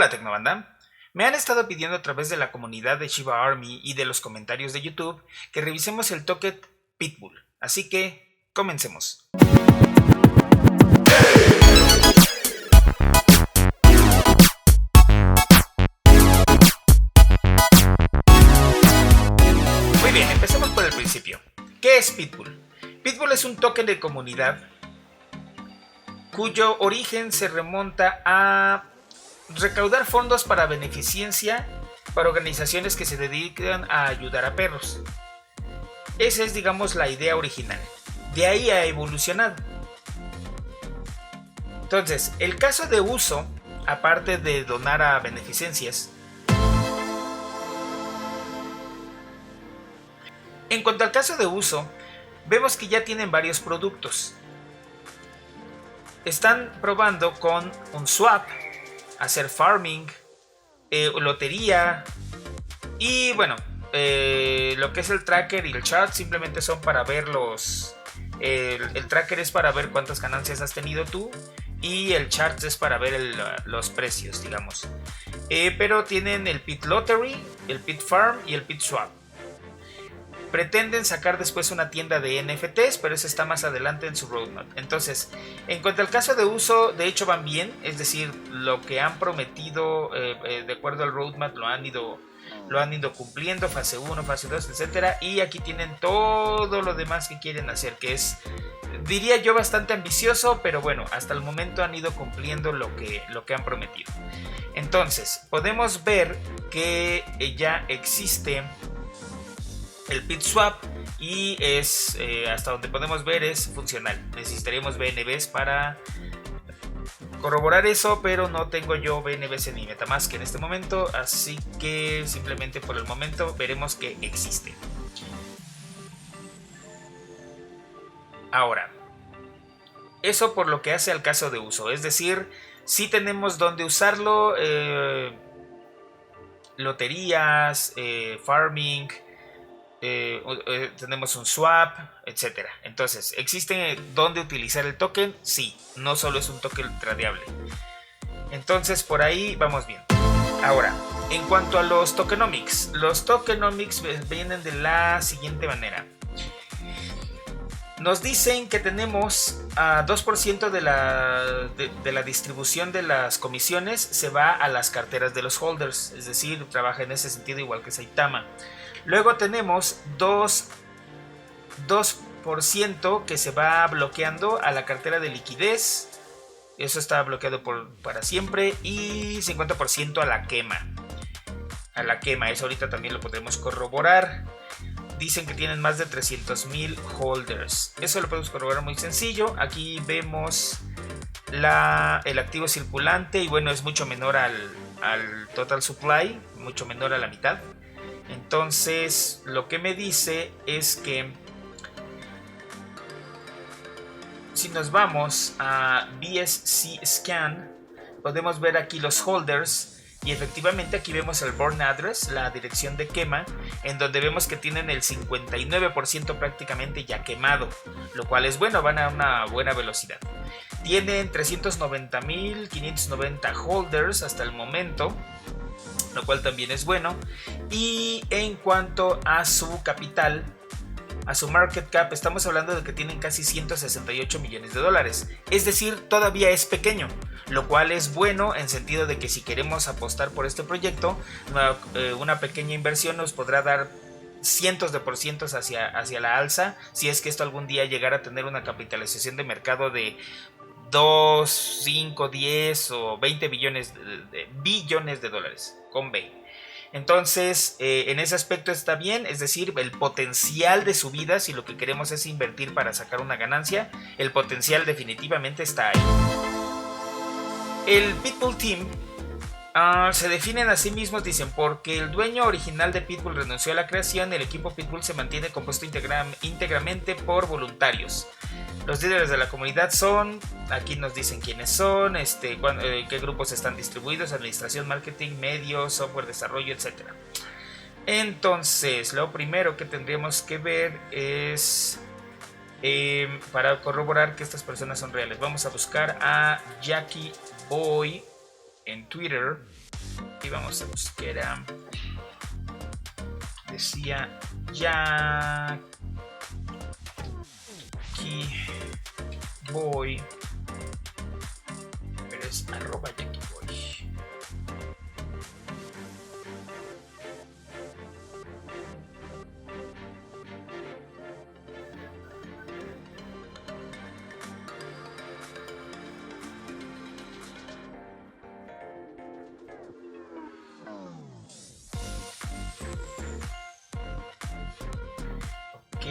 Hola Tecnobanda, me han estado pidiendo a través de la comunidad de Shiba Army y de los comentarios de YouTube que revisemos el token Pitbull, así que comencemos. Muy bien, empecemos por el principio. ¿Qué es Pitbull? Pitbull es un token de comunidad cuyo origen se remonta a recaudar fondos para beneficencia para organizaciones que se dedican a ayudar a perros. Esa es, digamos, la idea original. De ahí ha evolucionado. Entonces, el caso de uso, aparte de donar a beneficencias, en cuanto al caso de uso, vemos que ya tienen varios productos. Están probando con un swap, hacer farming, lotería y bueno, lo que es el tracker y el chart simplemente son para ver el tracker es para ver cuántas ganancias has tenido tú y el chart es para ver los precios, digamos. Pero tienen el Pit Lottery, el Pit Farm y el Pit Swap. Pretenden sacar después una tienda de NFTs, pero eso está más adelante en su roadmap. Entonces, en cuanto al caso de uso, de hecho van bien. Es decir, lo que han prometido de acuerdo al roadmap lo han ido cumpliendo. Fase 1, fase 2, etc. Y aquí tienen todo lo demás que quieren hacer, que es, diría yo, bastante ambicioso. Pero bueno, hasta el momento han ido cumpliendo lo que han prometido. Entonces, podemos ver que ya existe el Pit Swap y es hasta donde podemos ver es funcional. Necesitaríamos BNBs para corroborar eso, pero no tengo yo BNBs en mi MetaMask en este momento, así que simplemente por el momento veremos que existe. Ahora, eso por lo que hace al caso de uso, es decir, si tenemos donde usarlo, loterías, farming, tenemos un swap, etcétera. Entonces, ¿existe dónde utilizar el token? Sí, no solo es un token tradeable. Entonces, por ahí vamos bien. Ahora, en cuanto a los tokenomics vienen de la siguiente manera. Nos dicen que tenemos a 2% de la distribución de las comisiones se va a las carteras de los holders, es decir, trabaja en ese sentido igual que Saitama. Luego tenemos 2% que se va bloqueando a la cartera de liquidez. Eso está bloqueado para siempre. Y 50% a la quema. Eso ahorita también lo podremos corroborar. Dicen que tienen más de 300,000 holders. Eso lo podemos corroborar muy sencillo. Aquí vemos el activo circulante. Y bueno, es mucho menor al total supply. Mucho menor a la mitad. Entonces, lo que me dice es que si nos vamos a BSC Scan, podemos ver aquí los holders y efectivamente aquí vemos el burn address, la dirección de quema, en donde vemos que tienen el 59% prácticamente ya quemado, lo cual es bueno, van a una buena velocidad. Tienen 390,590 holders hasta el momento, lo cual también es bueno. Y en cuanto a su capital, a su market cap, estamos hablando de que tienen casi 168 millones de dólares. Es decir, todavía es pequeño, lo cual es bueno en sentido de que si queremos apostar por este proyecto, una pequeña inversión nos podrá dar cientos de por cientos hacia la alza, si es que esto algún día llegara a tener una capitalización de mercado de 2, 5, 10 o 20 billones de dólares con B. Entonces, en ese aspecto está bien, es decir, el potencial de subida, si lo que queremos es invertir para sacar una ganancia, el potencial definitivamente está ahí. El Pitbull Team se definen a sí mismos, dicen, porque el dueño original de Pitbull renunció a la creación, el equipo Pitbull se mantiene compuesto íntegramente por voluntarios. Los líderes de la comunidad son, aquí nos dicen quiénes son, qué grupos están distribuidos, administración, marketing, medios, software, desarrollo, etc. Entonces, lo primero que tendríamos que ver es, para corroborar que estas personas son reales, vamos a buscar a Jackie Boy en Twitter. Y vamos a buscar a... Decía Jackie Boy, pero es arroba Jackie Boy. Ok,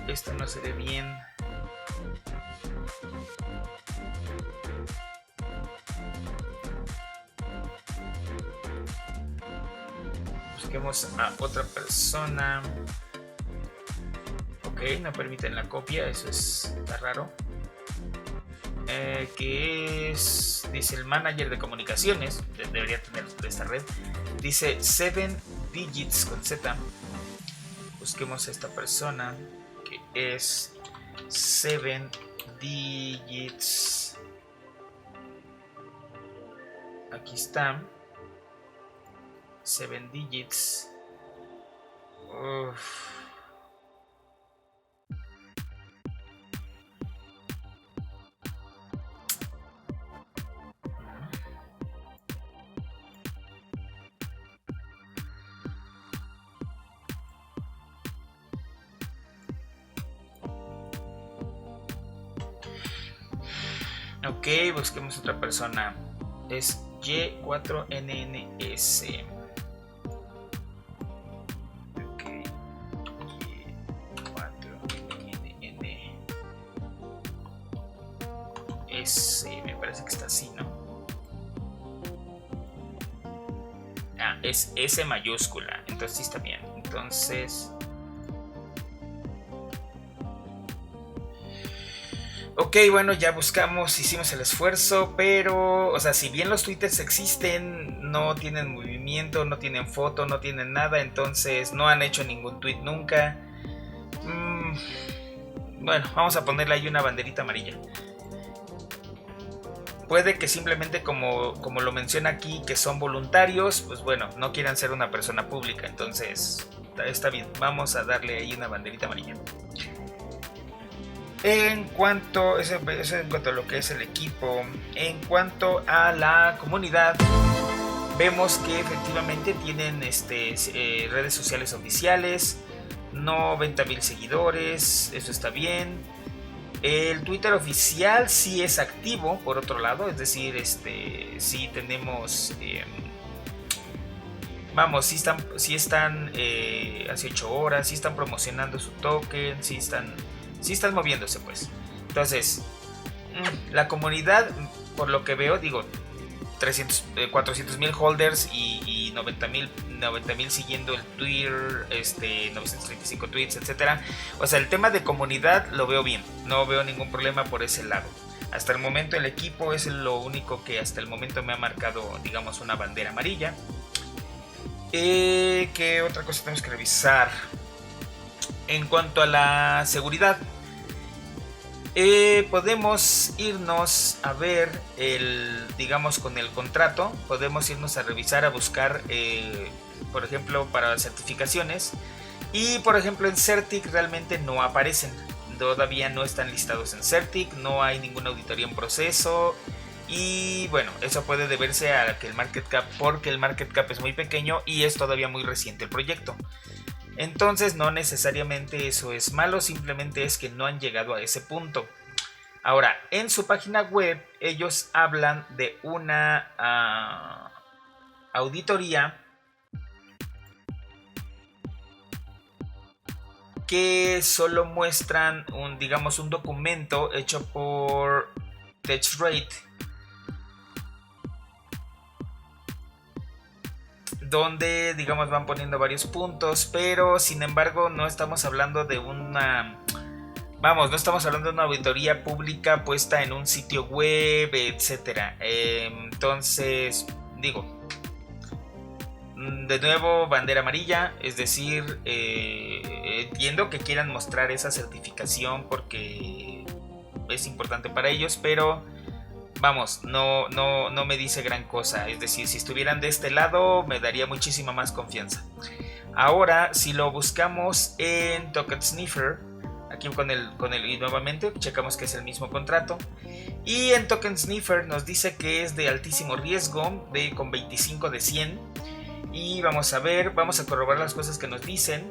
esto no se ve bien. Busquemos a otra persona. Ok, no permiten la copia, eso está raro. Que es, dice el manager de comunicaciones, debería tener de esta red. Dice 7 digits con Z. Busquemos a esta persona que es 7 digits. Aquí está. 7 digits. Uf. Ok, busquemos otra persona. Es Y4NNS. Ok, Y4NNS. Me parece que está así, ¿no? Ah, es S mayúscula. Entonces sí está bien. Entonces... Ok, bueno, ya buscamos, hicimos el esfuerzo, pero, o sea, si bien los twitters existen, no tienen movimiento, no tienen foto, no tienen nada, entonces no han hecho ningún tweet nunca. Bueno, vamos a ponerle ahí una banderita amarilla. Puede que simplemente como lo menciona aquí, que son voluntarios, pues bueno, no quieran ser una persona pública, entonces está bien, vamos a darle ahí una banderita amarilla. En cuanto a lo que es el equipo, en cuanto a la comunidad, vemos que efectivamente tienen redes sociales oficiales, 90,000 seguidores, eso está bien. El Twitter oficial sí es activo, por otro lado, es decir, sí tenemos, vamos, sí están hace 8 horas, sí están promocionando su token, sí están moviéndose, pues. Entonces, la comunidad, por lo que veo, digo, 400,000 holders y 90,000 siguiendo el Twitter, 935 tweets, etcétera. O sea, el tema de comunidad lo veo bien, no veo ningún problema por ese lado. Hasta el momento el equipo es lo único que hasta el momento me ha marcado, digamos, una bandera amarilla. ¿Qué otra cosa tenemos que revisar? En cuanto a la seguridad, podemos irnos a ver digamos, con el contrato, podemos irnos a revisar, a buscar, por ejemplo, para certificaciones, y por ejemplo en Certic realmente no aparecen, todavía no están listados en Certic, no hay ninguna auditoría en proceso, y bueno, eso puede deberse a que el market cap, porque el market cap es muy pequeño y es todavía muy reciente el proyecto. Entonces no necesariamente eso es malo, simplemente es que no han llegado a ese punto. Ahora, en su página web ellos hablan de una auditoría que solo muestran un documento hecho por TechRate, donde digamos van poniendo varios puntos, pero sin embargo no estamos hablando de una auditoría pública puesta en un sitio web, etcétera. Entonces, digo, de nuevo, bandera amarilla, es decir, entiendo que quieran mostrar esa certificación porque es importante para ellos, pero vamos, no me dice gran cosa. Es decir, si estuvieran de este lado me daría muchísima más confianza. Ahora, si lo buscamos en Token Sniffer, aquí y nuevamente checamos que es el mismo contrato. Y en Token Sniffer nos dice que es de altísimo riesgo, con 25 de 100. Y vamos a ver, vamos a corroborar las cosas que nos dicen.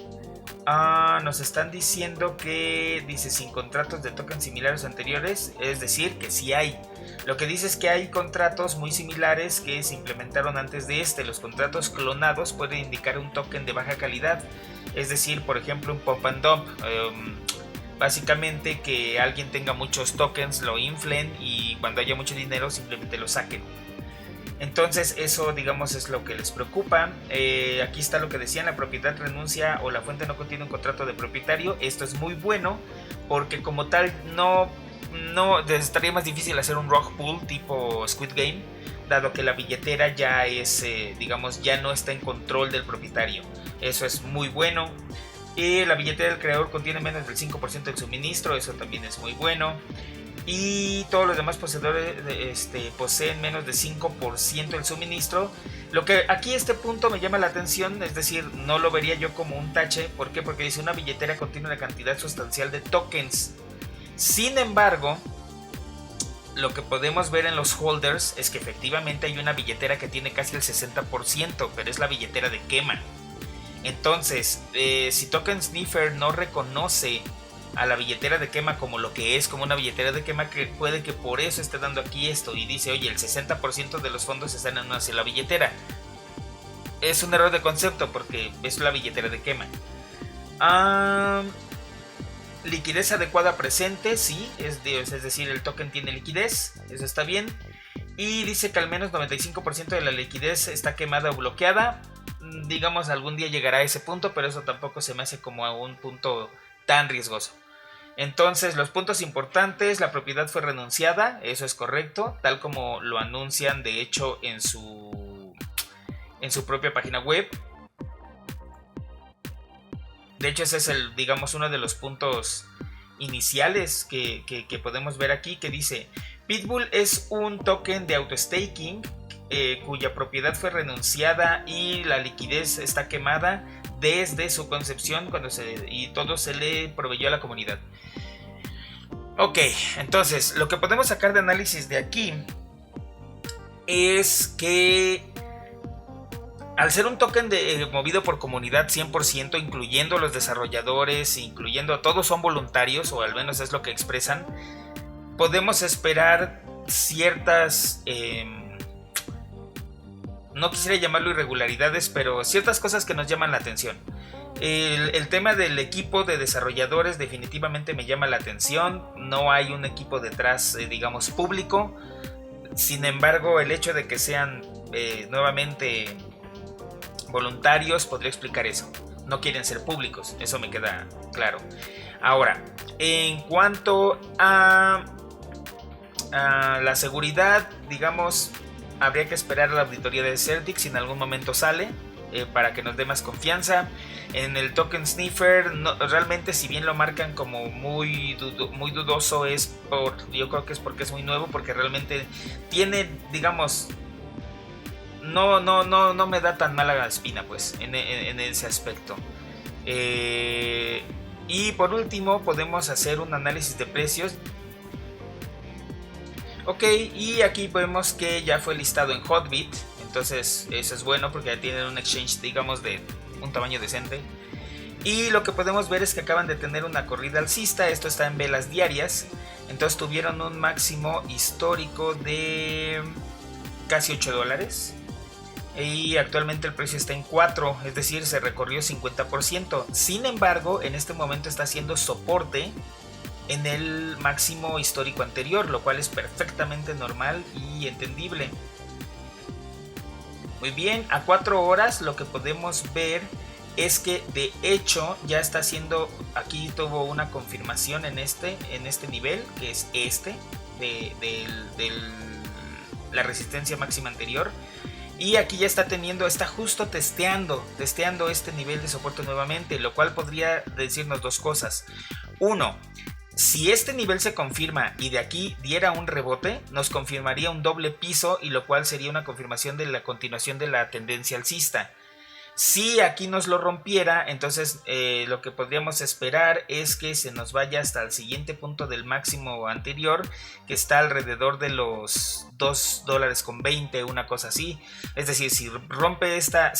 Nos están diciendo que dice sin contratos de tokens similares anteriores, es decir, que sí hay. Lo que dice es que hay contratos muy similares que se implementaron antes de este. Los contratos clonados pueden indicar un token de baja calidad, es decir, por ejemplo, un pump and dump. Básicamente que alguien tenga muchos tokens, lo inflen y cuando haya mucho dinero simplemente lo saquen. Entonces eso, digamos, es lo que les preocupa. Aquí está lo que decían: la propiedad renuncia o la fuente no contiene un contrato de propietario. Esto es muy bueno porque como tal no estaría más difícil hacer un rug pull tipo Squid Game, dado que la billetera ya es, digamos, ya no está en control del propietario. Eso es muy bueno. La billetera del creador contiene menos del 5% del suministro. Eso también es muy bueno. Y todos los demás poseedores poseen menos de 5% del suministro. Lo que aquí este punto me llama la atención, es decir, no lo vería yo como un tache. ¿Por qué? Porque dice una billetera contiene una cantidad sustancial de tokens. Sin embargo, lo que podemos ver en los holders es que efectivamente hay una billetera que tiene casi el 60%, pero es la billetera de quema. Entonces, si Token Sniffer no reconoce a la billetera de quema como lo que es, como una billetera de quema, que puede que por eso esté dando aquí esto y dice, oye, el 60% de los fondos están en una sola billetera. Es un error de concepto porque es la billetera de quema. Liquidez adecuada presente, sí, es decir, el token tiene liquidez, eso está bien. Y dice que al menos 95% de la liquidez está quemada o bloqueada. Digamos, algún día llegará a ese punto, pero eso tampoco se me hace como a un punto tan riesgoso. Entonces, los puntos importantes: la propiedad fue renunciada, eso es correcto, tal como lo anuncian de hecho en su propia página web. De hecho, ese es digamos, uno de los puntos iniciales que podemos ver aquí, que dice: Pitbull es un token de auto-staking cuya propiedad fue renunciada y la liquidez está quemada desde su concepción y todo se le proveyó a la comunidad. Ok, entonces lo que podemos sacar de análisis de aquí es que al ser un token movido por comunidad 100%, incluyendo los desarrolladores, incluyendo a todos, son voluntarios, o al menos es lo que expresan, podemos esperar ciertas, no quisiera llamarlo irregularidades, pero ciertas cosas que nos llaman la atención. El tema del equipo de desarrolladores definitivamente me llama la atención. No hay un equipo detrás, digamos, público. Sin embargo, el hecho de que sean nuevamente voluntarios podría explicar eso. No quieren ser públicos, eso me queda claro. Ahora, en cuanto a la seguridad, digamos, habría que esperar a la auditoría de Certic si en algún momento sale, para que nos dé más confianza. En el Token Sniffer, realmente, si bien lo marcan como muy dudoso, yo creo que es porque es muy nuevo, porque realmente tiene, digamos, no me da tan mala espina, pues, en ese aspecto. Y por último, podemos hacer un análisis de precios. Ok, y aquí vemos que ya fue listado en Hotbit. Entonces eso es bueno porque ya tienen un exchange, digamos, de un tamaño decente. Y lo que podemos ver es que acaban de tener una corrida alcista. Esto está en velas diarias. Entonces tuvieron un máximo histórico de casi $8. Y actualmente el precio está en 4, es decir, se recorrió 50%. Sin embargo, en este momento está haciendo soporte en el máximo histórico anterior, lo cual es perfectamente normal y entendible. Muy bien, a 4 horas lo que podemos ver es que de hecho ya está haciendo, aquí tuvo una confirmación en este nivel, que es de la resistencia máxima anterior. Y aquí ya está justo testeando este nivel de soporte nuevamente, lo cual podría decirnos dos cosas. Uno, Si este nivel se confirma y de aquí diera un rebote, nos confirmaría un doble piso, y lo cual sería una confirmación de la continuación de la tendencia alcista. Si aquí nos lo rompiera, entonces lo que podríamos esperar es que se nos vaya hasta el siguiente punto del máximo anterior, que está alrededor de los $2.20, una cosa así. Es decir, si rompe este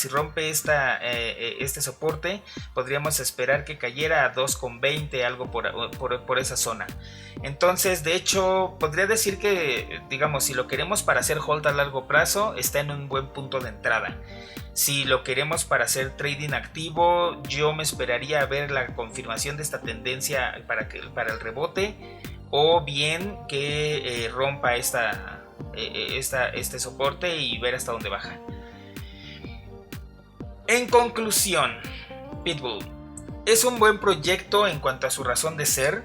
soporte, podríamos esperar que cayera a 2.20, algo por esa zona. Entonces, de hecho, podría decir que, digamos, si lo queremos para hacer hold a largo plazo, está en un buen punto de entrada. Si lo queremos para hacer trading activo, yo me esperaría a ver la confirmación de esta tendencia para el rebote, o bien que rompa este soporte y ver hasta dónde baja. En conclusión, Pitbull es un buen proyecto en cuanto a su razón de ser.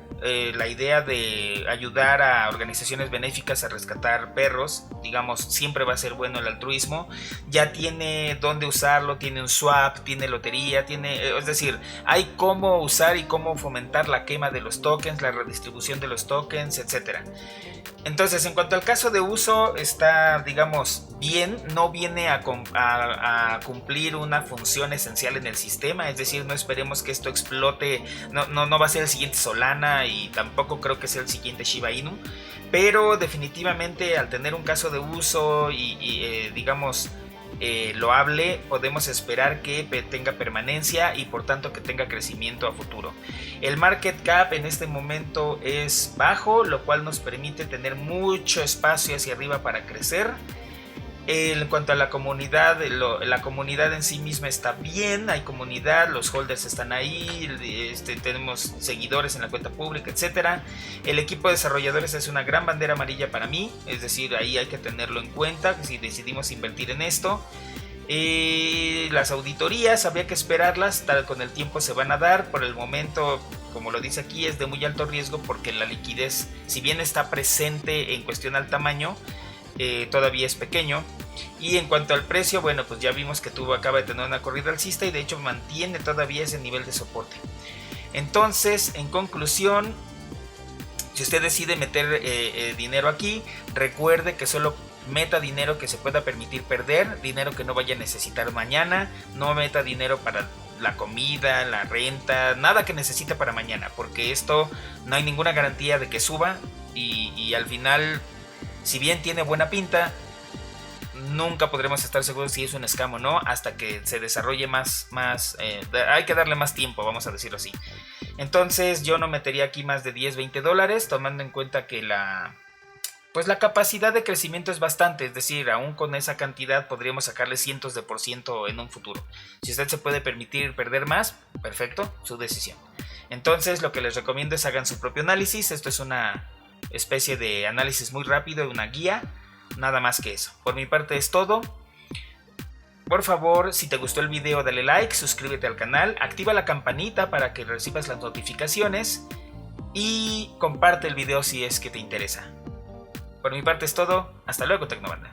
La idea de ayudar a organizaciones benéficas a rescatar perros, digamos, siempre va a ser bueno el altruismo. Ya tiene dónde usarlo, tiene un swap, tiene lotería, es decir, hay cómo usar y cómo fomentar la quema de los tokens, la redistribución de los tokens, etc. Entonces, en cuanto al caso de uso, está, digamos, bien. No viene a cumplir una función esencial en el sistema, es decir, no esperemos que esto explote. No va a ser el siguiente Solana, y tampoco creo que sea el siguiente Shiba Inu, pero definitivamente al tener un caso de uso y digamos loable, podemos esperar que tenga permanencia y por tanto que tenga crecimiento a futuro. El market cap en este momento es bajo, lo cual nos permite tener mucho espacio hacia arriba para crecer. En cuanto a la comunidad, la comunidad en sí misma está bien, hay comunidad, los holders están ahí, tenemos seguidores en la cuenta pública, etc. El equipo de desarrolladores es una gran bandera amarilla para mí, es decir, ahí hay que tenerlo en cuenta si decidimos invertir en esto. Las auditorías habría que esperarlas, con el tiempo se van a dar. Por el momento, como lo dice aquí, es de muy alto riesgo porque la liquidez, si bien está presente en cuestión al tamaño, todavía es pequeño. Y en cuanto al precio, bueno, pues ya vimos que acaba de tener una corrida alcista y de hecho mantiene todavía ese nivel de soporte. Entonces, en conclusión, si usted decide meter dinero aquí, recuerde que solo meta dinero que se pueda permitir perder, dinero que no vaya a necesitar mañana. No meta dinero para la comida, la renta, nada que necesite para mañana, porque esto no hay ninguna garantía de que suba, y al final, si bien tiene buena pinta, nunca podremos estar seguros si es un scam o no hasta que se desarrolle más hay que darle más tiempo, vamos a decirlo así. Entonces yo no metería aquí más de $10-20, tomando en cuenta que la capacidad de crecimiento es bastante, es decir, aún con esa cantidad podríamos sacarle cientos de % en un futuro. Si usted se puede permitir perder más, perfecto, su decisión. Entonces lo que les recomiendo es hagan su propio análisis. Esto es una especie de análisis muy rápido, una guía, nada más que eso. Por mi parte es todo. Por favor, si te gustó el video, dale like, suscríbete al canal, activa la campanita para que recibas las notificaciones y comparte el video si es que te interesa. Por mi parte es todo, hasta luego, Tecnobanda.